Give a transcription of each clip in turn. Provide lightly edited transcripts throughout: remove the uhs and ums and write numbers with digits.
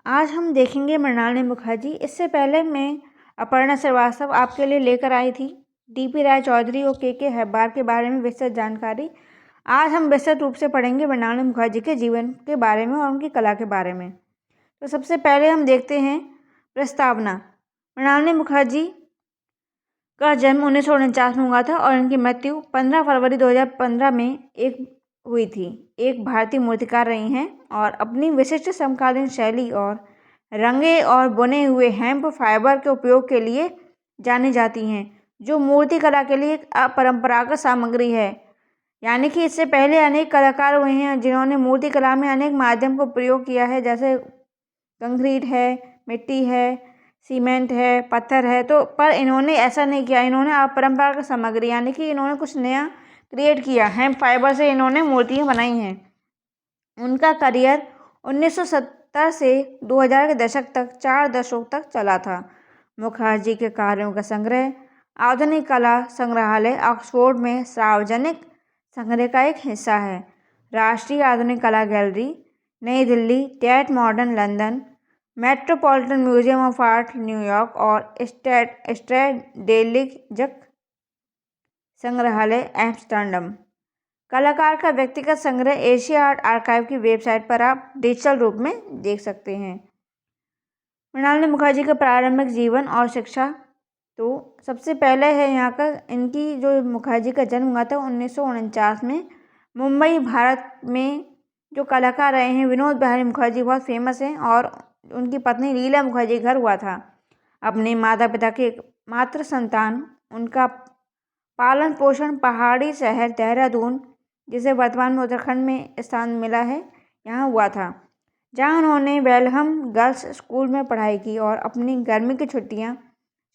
आज हम देखेंगे मृणालिनी मुखर्जी। इससे पहले मैं अपर्णा श्रीवास्तव आपके लिए लेकर आई थी डीपी राय चौधरी और के हेब्बार के बारे में विस्तृत जानकारी। आज हम विस्तृत रूप से पढ़ेंगे मृणालिनी मुखर्जी के जीवन के बारे में और उनकी कला के बारे में। तो सबसे पहले हम देखते हैं प्रस्तावना। मृणालिनी मुखर्जी का जन्म 1949 में हुआ था और इनकी मृत्यु 15 फरवरी 2015 में हुई थी। एक भारतीय मूर्तिकार रही हैं और अपनी विशिष्ट समकालीन शैली और रंगे और बुने हुए हेम्प फाइबर के उपयोग के लिए जानी जाती हैं, जो मूर्ति कला के लिए एक अपरंपरागत सामग्री है। यानी कि इससे पहले अनेक कलाकार हुए हैं जिन्होंने मूर्ति कला में अनेक माध्यम को प्रयोग किया है, जैसे कंक्रीट है, मिट्टी है, सीमेंट है, पत्थर है। तो पर इन्होंने ऐसा नहीं किया। इन्होंने अपरंपरागत सामग्री यानी कि इन्होंने कुछ नया क्रिएट किया। हेम्प फाइबर से इन्होंने मूर्तियाँ बनाई हैं। उनका करियर 1970 से 2000 के दशक तक 4 दशकों तक चला था। मुखर्जी के कार्यों का संग्रह आधुनिक कला संग्रहालय ऑक्सफोर्ड में सार्वजनिक संग्रह का एक हिस्सा है। राष्ट्रीय आधुनिक कला गैलरी नई Delhi, Tate modern London, metropolitan museum of art न्यूयॉर्क और स्ट्रैडेलिजक संग्रहालय एम्स्टर्डम। कलाकार का व्यक्तिगत संग्रह एशिया आर्ट आर्काइव की वेबसाइट पर आप डिजिटल रूप में देख सकते हैं। मृणालिनी मुखर्जी का प्रारंभिक जीवन और शिक्षा। तो सबसे पहले है यहाँ का इनकी जो मुखर्जी का जन्म हुआ था 1949 में मुंबई, भारत में। जो कलाकार रहे हैं विनोद बिहारी मुखर्जी बहुत फेमस हैं और उनकी पत्नी लीला मुखर्जी घर हुआ था। अपने माता पिता के एकमात्र संतान, उनका पालन पोषण पहाड़ी शहर देहरादून, जिसे वर्तमान में उत्तराखंड में स्थान मिला है, यहाँ हुआ था, जहाँ उन्होंने वेलहम गर्ल्स स्कूल में पढ़ाई की और अपनी गर्मी की छुट्टियाँ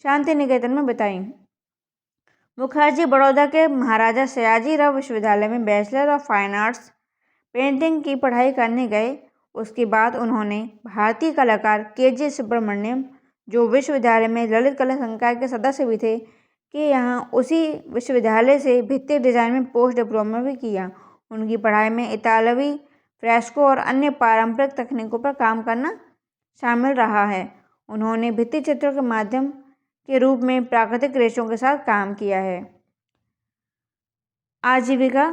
शांति निकेतन में बिताई। मुखर्जी बड़ौदा के महाराजा सयाजीराव विश्वविद्यालय में bachelor of fine arts painting की पढ़ाई करने गए। उसके बाद उन्होंने भारतीय कलाकार के सुब्रमण्यम, जो विश्वविद्यालय में ललित कला संकाय के सदस्य भी थे, कि यहाँ उसी विश्वविद्यालय से भित्ति डिजाइन में पोस्ट डिप्लोमा भी किया। उनकी पढ़ाई में इतालवी फ्रेस्को और अन्य पारंपरिक तकनीकों पर काम करना शामिल रहा है। उन्होंने भित्ति चित्रों के माध्यम के रूप में प्राकृतिक रेशों के साथ काम किया है। आजीविका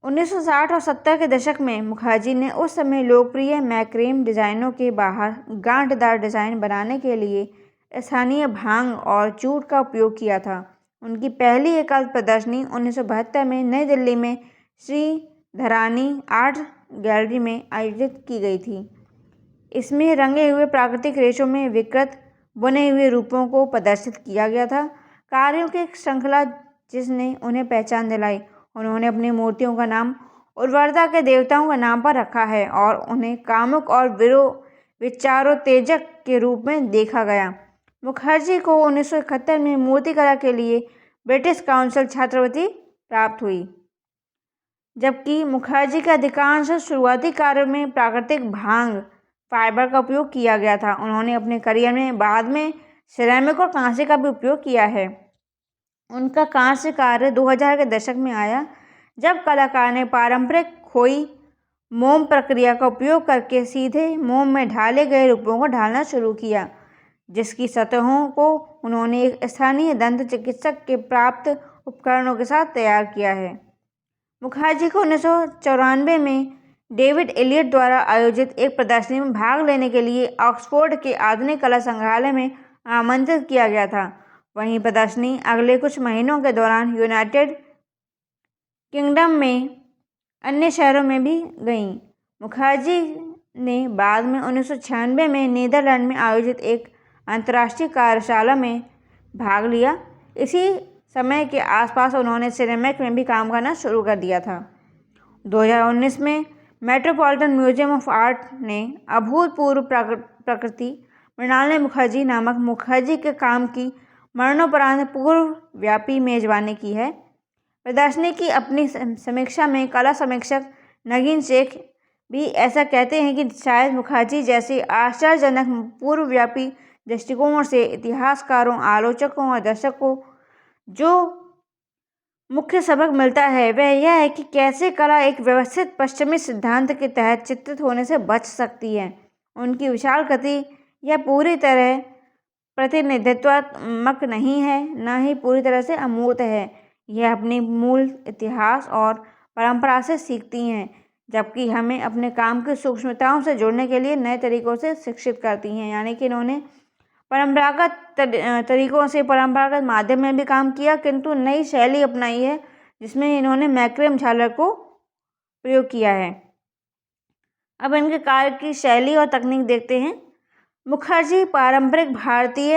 1960 और 70 के दशक में मुखर्जी ने उस समय लोकप्रिय मैक्रेम डिजाइनों के बाहर गांठदार डिजाइन बनाने के लिए स्थानीय भांग और जूट का उपयोग किया था। उनकी पहली एकांत प्रदर्शनी 1972 में नई दिल्ली में श्री धरानी आर्ट गैलरी में आयोजित की गई थी। इसमें रंगे हुए प्राकृतिक रेशों में विकृत बुने हुए रूपों को प्रदर्शित किया गया था। कार्यों की एक श्रृंखला जिसने उन्हें पहचान दिलाई। उन्होंने अपनी मूर्तियों का नाम उर्वरता के देवताओं के नाम पर रखा है और उन्हें कामुक और विचारोत्तेजक के रूप में देखा गया। मुखर्जी को 1971 में मूर्तिकला के लिए ब्रिटिश काउंसिल छात्रवृत्ति प्राप्त हुई, जबकि मुखर्जी के अधिकांश शुरुआती कार्यों में प्राकृतिक भांग फाइबर का उपयोग किया गया था। उन्होंने अपने करियर में बाद में सिरेमिक और कांसे का भी उपयोग किया है। उनका कांस्य कार्य 2000 के दशक में आया, जब कलाकार ने पारंपरिक खोई मोम प्रक्रिया का उपयोग करके सीधे मोम में ढाले गए रूपों को ढालना शुरू किया, जिसकी सतहों को उन्होंने एक स्थानीय दंत चिकित्सक के प्राप्त उपकरणों के साथ तैयार किया है। मुखर्जी को 1994 में डेविड एलियट द्वारा आयोजित एक प्रदर्शनी में भाग लेने के लिए ऑक्सफोर्ड के आधुनिक कला संग्रहालय में आमंत्रित किया गया था। वहीं प्रदर्शनी अगले कुछ महीनों के दौरान यूनाइटेड किंगडम में अन्य शहरों में भी गई। मुखर्जी ने बाद में 1996 में नीदरलैंड में आयोजित एक अंतर्राष्ट्रीय कार्यशाला में भाग लिया। इसी समय के आसपास उन्होंने सिरेमिक में भी काम करना शुरू कर दिया था। 2019 में मेट्रोपॉलिटन म्यूजियम ऑफ आर्ट ने अभूतपूर्व प्रकृति मृणालिनी मुखर्जी नामक मुखर्जी के काम की मरणोपरांत पूर्वव्यापी मेजबानी की है। प्रदर्शनी की अपनी समीक्षा में कला समीक्षक नगीन शेख भी ऐसा कहते हैं कि शायद मुखर्जी जैसे आश्चर्यजनक पूर्वव्यापी दृष्टिकोण से इतिहासकारों, आलोचकों और दर्शकों जो मुख्य सबक मिलता है वह यह है कि कैसे कला एक व्यवस्थित पश्चिमी सिद्धांत के तहत चित्रित होने से बच सकती है उनकी विशाल गति यह पूरी तरह प्रतिनिधित्वात्मक नहीं है, न ही पूरी तरह से अमूर्त है। यह अपनी मूल इतिहास और परंपरा से सीखती हैं, जबकि हमें अपने काम की सूक्ष्मताओं से जुड़ने के लिए नए तरीकों से शिक्षित करती हैं। यानी कि इन्होंने परंपरागत तरीकों से, परंपरागत माध्यम में भी काम किया, किंतु नई शैली अपनाई है जिसमें इन्होंने मैक्रेम झालर को प्रयोग किया है। अब इनके कार्य की शैली और तकनीक देखते हैं। मुखर्जी पारंपरिक भारतीय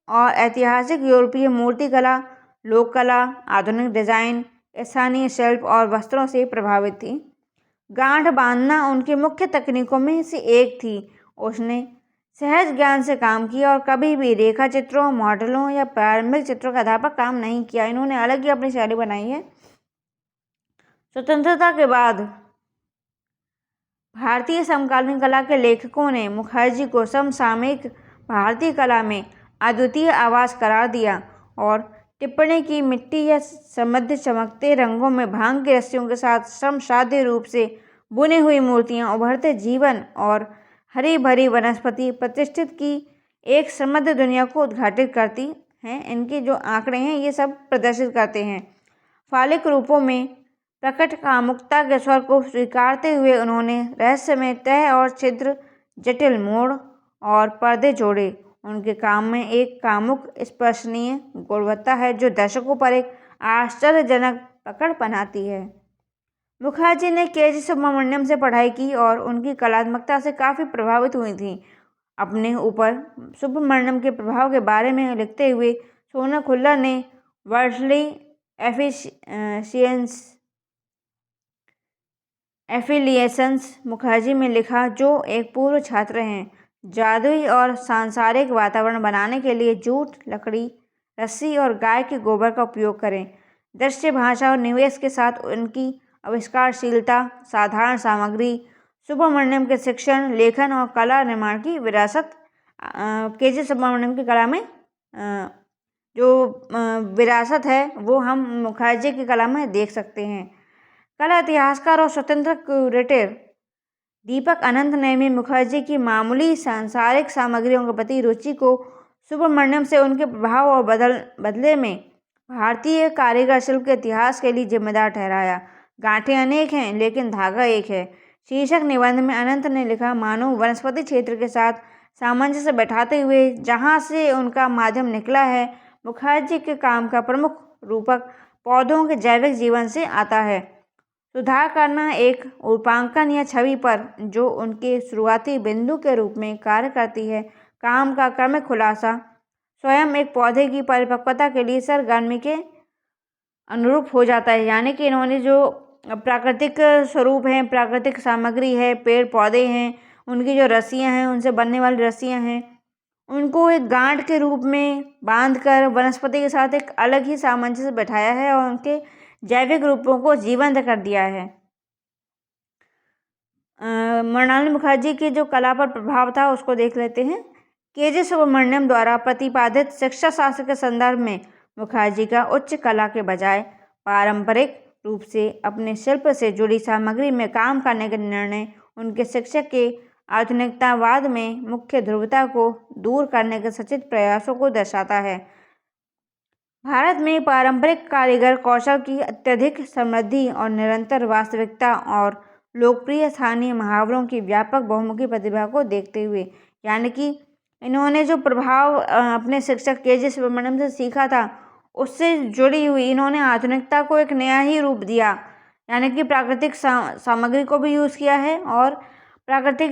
और ऐतिहासिक यूरोपीय मूर्तिकला, लोक कला, आधुनिक डिजाइन, स्थानीय शिल्प और वस्त्रों से प्रभावित थी। गांठ बांधना उनकी मुख्य तकनीकों में से एक थी। उसने सहज ज्ञान से काम किया और कभी भी रेखा चित्रों, मॉडलों या प्रारंभिक चित्रों के आधार पर काम नहीं किया। इन्होंने अलग ही अपनी शैली बनाई है। स्वतंत्रता के बाद भारतीय समकालीन कला के लेखकों ने मुखर्जी को समसामयिक भारतीय कला में अद्वितीय आवाज करार दिया और टिप्पणी की मिट्टी या समृद्ध चमकते रंगों में भांग की रस्सियों के साथ श्रमसाध्य रूप से बुनी हुई मूर्तियां, उभरते जीवन और हरी भरी वनस्पति प्रतिष्ठित की एक समृद्ध दुनिया को उद्घाटित करती हैं। इनके जो आंकड़े हैं ये सब प्रदर्शित करते हैं। फालिक रूपों में प्रकट कामुकता के स्वर को स्वीकारते हुए उन्होंने रहस्यमय तह और छिद्र, जटिल मोड़ और पर्दे जोड़े। उनके काम में एक कामुक स्पर्शनीय गुणवत्ता है जो दर्शकों पर एक आश्चर्यजनक पकड़ बनाती है। मुखर्जी ने के.जी. सुब्रमण्यम से पढ़ाई की और उनकी कलात्मकता से काफ़ी प्रभावित हुई थी। अपने ऊपर सुब्रमण्यम के प्रभाव के बारे में लिखते हुए सोना खुल्ला ने वर्ल्डली एफिलिएशंस मुखर्जी में लिखा, जो एक पूर्व छात्र हैं। जादुई और सांसारिक वातावरण बनाने के लिए जूट, लकड़ी, रस्सी और गाय के गोबर का उपयोग करें। दृश्य भाषा और निवेश के साथ उनकी आविष्कारशीलता, साधारण सामग्री, सुब्रमण्यम के शिक्षण, लेखन और कला निर्माण की विरासत। के.जी. सुब्रमण्यम की कला में जो विरासत है वो हम मुखर्जी की कला में देख सकते हैं। कला इतिहासकार और स्वतंत्र क्यूरेटर दीपक अनंत ने भी मुखर्जी की मामूली सांसारिक सामग्रियों के प्रति रुचि को सुब्रमण्यम से उनके प्रभाव और बदले में भारतीय कारीगर शिल्प के इतिहास के लिए जिम्मेदार ठहराया। गांठें अनेक हैं लेकिन धागा एक है। शीर्षक निबंध में अनंत ने लिखा, मानो वनस्पति क्षेत्र के साथ सामंजस्य बैठाते हुए जहाँ से उनका माध्यम निकला है, मुखर्जी के काम का प्रमुख रूपक पौधों के जैविक जीवन से आता है। सुधार करना एक रूपांकन या छवि पर जो उनके शुरुआती बिंदु के रूप में कार्य करती है। काम का क्रमिक खुलासा स्वयं एक पौधे की परिपक्वता के लिए सरगर्मी के अनुरूप हो जाता है। यानी कि इन्होंने जो प्राकृतिक स्वरूप हैं, प्राकृतिक सामग्री है, पेड़ पौधे हैं, उनकी जो रस्सियाँ हैं, उनसे बनने वाली रस्सियाँ हैं, उनको एक गांठ के रूप में बांधकर वनस्पति के साथ एक अलग ही सामंजस्य बैठाया है और उनके जैविक रूपों को जीवंत कर दिया है। मृणालिनी मुखर्जी की जो कला पर प्रभाव था उसको देख लेते हैं। के.जी. सुब्रमण्यम द्वारा प्रतिपादित शिक्षा शास्त्र के संदर्भ में मुखर्जी का उच्च कला के बजाय पारंपरिक रूप से अपने शिल्प से जुड़ी सामग्री में काम करने का निर्णय उनके शिक्षक के आधुनिकतावाद में मुख्य ध्रुवता को दूर करने के सचेत प्रयासों को दर्शाता है। भारत में पारंपरिक कारीगर कौशल की अत्यधिक समृद्धि और निरंतर वास्तविकता और लोकप्रिय स्थानीय मुहावरों की व्यापक बहुमुखी प्रतिभा को देखते हुए, यानी कि इन्होंने जो प्रभाव अपने शिक्षक के.जी. सुब्रमण्यम से सीखा था उससे जुड़ी हुई इन्होंने आधुनिकता को एक नया ही रूप दिया। यानी कि प्राकृतिक सामग्री को भी यूज़ किया है और प्राकृतिक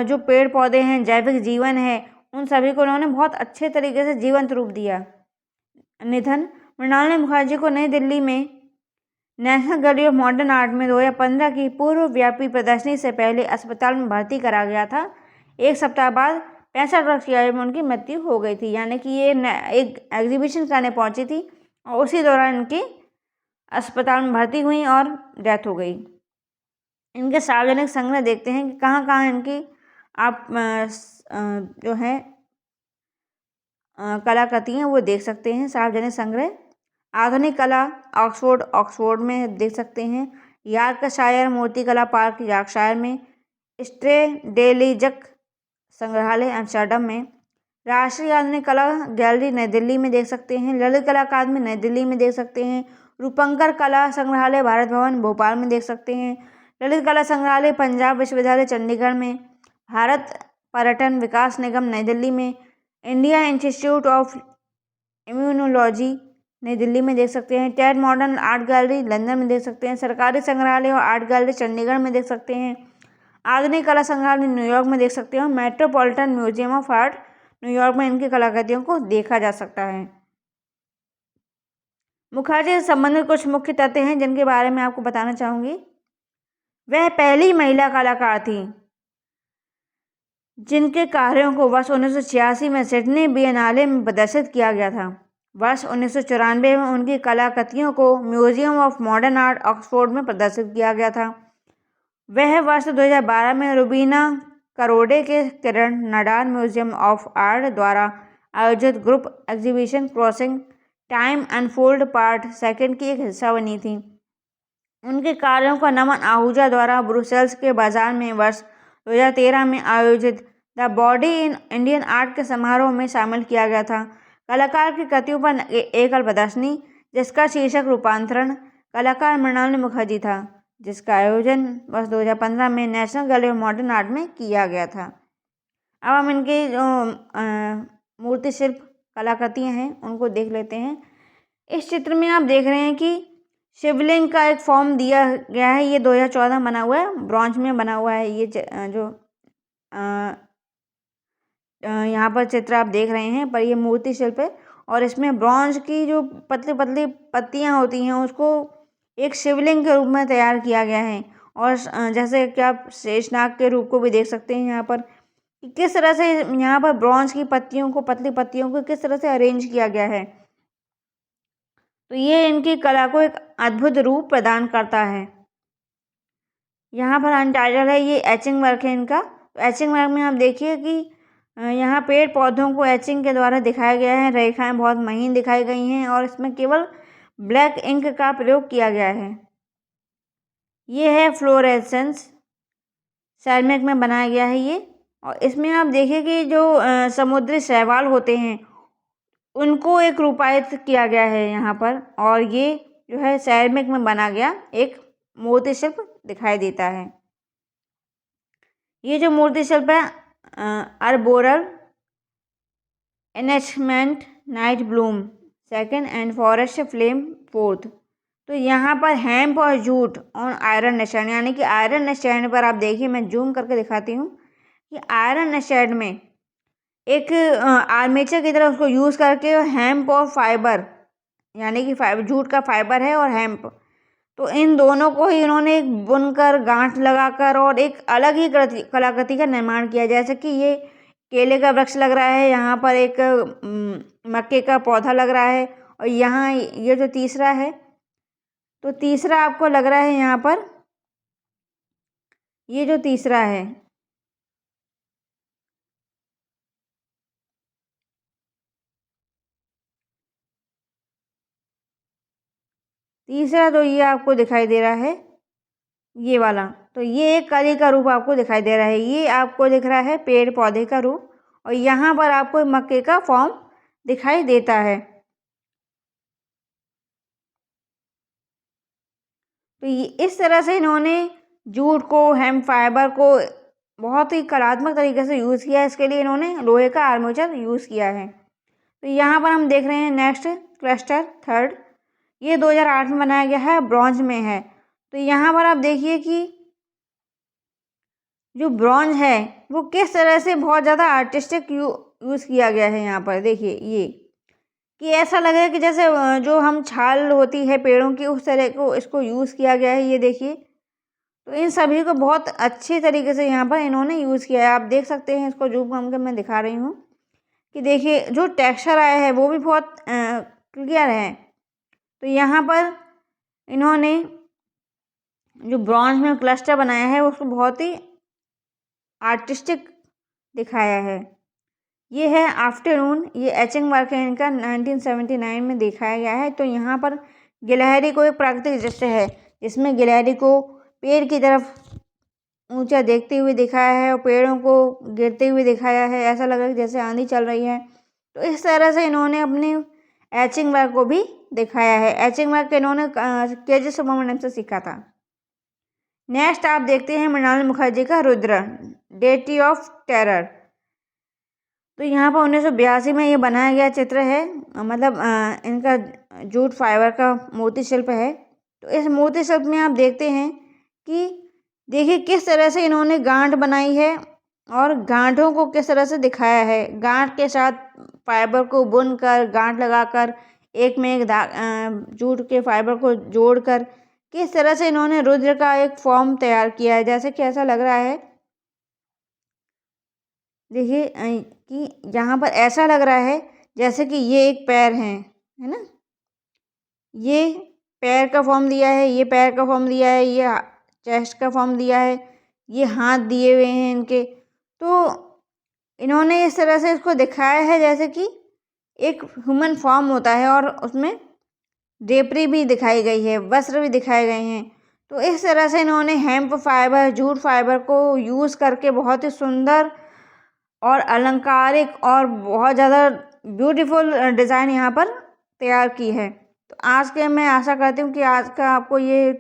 जो पेड़ पौधे हैं, जैविक जीवन है, उन सभी को उन्होंने बहुत अच्छे तरीके से जीवंत रूप दिया। निधन, मृणालिनी मुखर्जी को नई दिल्ली में national gallery of modern art में 2015 की पूर्वव्यापी प्रदर्शनी से पहले अस्पताल में भर्ती करा गया था। एक सप्ताह बाद 65 वर्ष की आयु में उनकी मृत्यु हो गई थी। यानी कि ये एक एग्जीबिशन करने पहुंची थी और उसी दौरान इनकी अस्पताल में भर्ती हुई और डेथ हो गई। इनके सार्वजनिक संग्रह देखते हैं कि कहाँ कहाँ इनकी आप जो है कलाकृति हैं वो देख सकते हैं। सार्वजनिक संग्रह आधुनिक कला ऑक्सफोर्ड में देख सकते हैं। यॉर्कशायर मूर्तिकला पार्क यॉर्कशायर में, स्ट्रेडेलिजक संग्रहालय एम्स्टर्डम में, राष्ट्रीय आधुनिक कला गैलरी नई दिल्ली में देख सकते हैं, ललित कला अकादमी नई दिल्ली में देख सकते हैं, रूपंकर कला संग्रहालय भारत भवन भोपाल में देख सकते हैं, ललित कला संग्रहालय पंजाब विश्वविद्यालय चंडीगढ़ में, भारत पर्यटन विकास निगम नई दिल्ली में, इंडिया इंस्टीट्यूट ऑफ इम्यूनोलॉजी नई दिल्ली में देख सकते हैं, Ted modern art gallery London में देख सकते हैं, सरकारी संग्रहालय और आर्ट गैलरी चंडीगढ़ में देख सकते हैं, आधुनिक कला संग्रहालय न्यूयॉर्क में देख सकते हैं, metropolitan museum of art New York में इनकी कलाकृतियों को देखा जा सकता है। मुखर्जी से संबंधित कुछ मुख्य तथ्य हैं जिनके बारे में आपको बताना चाहूँगी। वह पहली महिला कलाकार थी जिनके कार्यों को वर्ष 1986 में सिडनी बिएनाले में प्रदर्शित किया गया था। वर्ष 1994 में उनकी कलाकृतियों को museum of modern art Oxford में प्रदर्शित किया गया था। वह वर्ष 2012 में रुबीना करोडे के किरण नडार म्यूजियम ऑफ आर्ट द्वारा आयोजित group exhibition crossing time unfold part second की एक हिस्सा बनी थी। उनके कार्यों का नमन आहूजा द्वारा ब्रुसेल्स के बाजार में वर्ष 2013 में आयोजित the body in Indian art के समारोह में शामिल किया गया था। कलाकार की कृतियों पर एकल प्रदर्शनी जिसका शीर्षक रूपांतरण कलाकार मृणालिनी मुखर्जी था, जिसका आयोजन वर्ष 2015 में national gallery of modern art में किया गया था। अब हम इनकी जो मूर्ति शिल्प कलाकृतियाँ हैं उनको देख लेते हैं। इस चित्र में आप देख रहे हैं कि शिवलिंग का एक फॉर्म दिया गया है। ये 2014 बना हुआ है, ब्रॉन्ज में बना हुआ है। ये जो यहाँ पर चित्र आप देख रहे हैं पर ये मूर्ति शिल्प है और इसमें ब्रॉन्ज की जो पतली पतली पत्तियाँ होती हैं उसको एक शिवलिंग के रूप में तैयार किया गया है। और जैसे कि आप शेषनाग के रूप को भी देख सकते हैं यहाँ पर कि किस तरह से यहाँ पर ब्रॉन्ज की पत्तियों को पतली पत्तियों को किस तरह से अरेंज किया गया है। तो ये इनकी कला को एक अद्भुत रूप प्रदान करता है। यहाँ पर अनटाइटल है, ये एचिंग वर्क है इनका। तो एचिंग वर्क में आप देखिए कि यहाँ पेड़ पौधों को एचिंग के द्वारा दिखाया गया है। रेखाएं बहुत महीन दिखाई गई हैं और इसमें केवल ब्लैक इंक का प्रयोग किया गया है। ये है फ्लोरेसेंस सैरमिक में बनाया गया है ये। और इसमें आप देखिए कि जो समुद्री शैवाल होते हैं उनको एक रूपायित किया गया है यहाँ पर, और ये जो है सैरमिक में बना गया एक मूर्ति शिल्प दिखाई देता है। ये जो मूर्ति शिल्प है arboreal enrichment night bloom second and forest flame fourth. तो यहाँ पर हेम्प और जूट और आयरन नेस्टैंड, यानी कि आयरन नेस्टैंड पर आप देखिए, मैं जूम करके दिखाती हूँ कि आयरन नेस्टैंड में एक आर्मेचर की तरह उसको यूज़ करके हेम्प और फाइबर, यानी कि फाइबर जूट का फाइबर है और हेम्प, तो इन दोनों को ही इन्होंने एक बुनकर गांठ लगाकर और एक अलग ही कलाकृति का निर्माण किया। जैसे कि ये केले का वृक्ष लग रहा है, यहाँ पर एक मक्के का पौधा लग रहा है, और यहाँ ये जो तीसरा है, तो तीसरा आपको लग रहा है यहाँ पर ये जो तीसरा है, तीसरा तो ये आपको दिखाई दे रहा है ये वाला, तो ये एक कली का रूप आपको दिखाई दे रहा है। ये आपको दिख रहा है पेड़ पौधे का रूप, और यहाँ पर आपको मक्के का फॉर्म दिखाई देता है। तो ये इस तरह से इन्होंने जूट को, हेम्प फाइबर को बहुत ही कलात्मक तरीके से यूज़ किया है। इसके लिए इन्होंने लोहे का आर्मेचर यूज़ किया है। तो यहाँ पर हम देख रहे हैं नेक्स्ट क्लस्टर थर्ड, ये 2008 में बनाया गया है, ब्रॉन्ज में है। तो यहाँ पर आप देखिए कि जो ब्रॉन्ज है वो किस तरह से बहुत ज़्यादा आर्टिस्टिक यूज़ किया गया है। यहाँ पर देखिए ये कि ऐसा लगे कि जैसे जो हम छाल होती है पेड़ों की उस तरह को इसको यूज़ किया गया है। ये देखिए, तो इन सभी को बहुत अच्छी तरीके से यहाँ पर इन्होंने यूज़ किया है। आप देख सकते हैं, इसको जूम करके मैं दिखा रही हूँ कि देखिए जो टेक्सचर आया है वो भी बहुत क्लियर है। तो यहाँ पर इन्होंने जो ब्रॉन्ज में क्लस्टर बनाया है उसको बहुत ही आर्टिस्टिक दिखाया है। ये है आफ्टरनून, ये एचिंग वर्क है इनका, 1979 में दिखाया गया है। तो यहाँ पर गिलहरी को एक प्राकृतिक दृश्य है जिसमें गिलहरी को पेड़ की तरफ ऊंचा देखते हुए दिखाया है और पेड़ों को गिरते हुए दिखाया है। ऐसा लग रहा है जैसे आंधी चल रही है। तो इस तरह से इन्होंने अपने एचिंग वर्क को भी दिखाया है। एचिंग वर्क इन्होंने KG सुब्रमण्यम से सीखा था। नेक्स्ट आप देखते हैं मृणाल मुखर्जी का रुद्र, डेटी ऑफ टेरर। तो यहाँ पर 1982 में ये बनाया गया चित्र है। मतलब इनका जूट फाइबर का मोती शिल्प है। तो इस मोती शिल्प में आप देखते हैं कि देखिए किस तरह से इन्होंने गांठ बनाई है और गांठों को किस तरह से दिखाया है। गांठ के साथ फाइबर को बुनकर, गांठ लगाकर, एक में एक जूट के फाइबर को जोड़कर किस तरह से इन्होंने रुद्र का एक फॉर्म तैयार किया है। जैसे कि ऐसा लग रहा है, देखिए कि यहाँ पर ऐसा लग रहा है जैसे कि ये एक पैर है ना। ये पैर का फॉर्म दिया है, ये पैर का फॉर्म दिया है, ये चेस्ट का फॉर्म दिया है, ये हाथ दिए हुए हैं इनके। तो इन्होंने इस तरह से इसको दिखाया है जैसे कि एक ह्यूमन फॉर्म होता है और उसमें ड्रेपरी भी दिखाई गई है, वस्त्र भी दिखाए गए हैं। तो इस तरह से इन्होंने हेम्प फाइबर, जूट फाइबर को यूज़ करके बहुत ही सुंदर और अलंकारिक और बहुत ज़्यादा ब्यूटीफुल डिज़ाइन यहाँ पर तैयार की है। तो आज के मैं आशा करती हूँ कि आज का आपको ये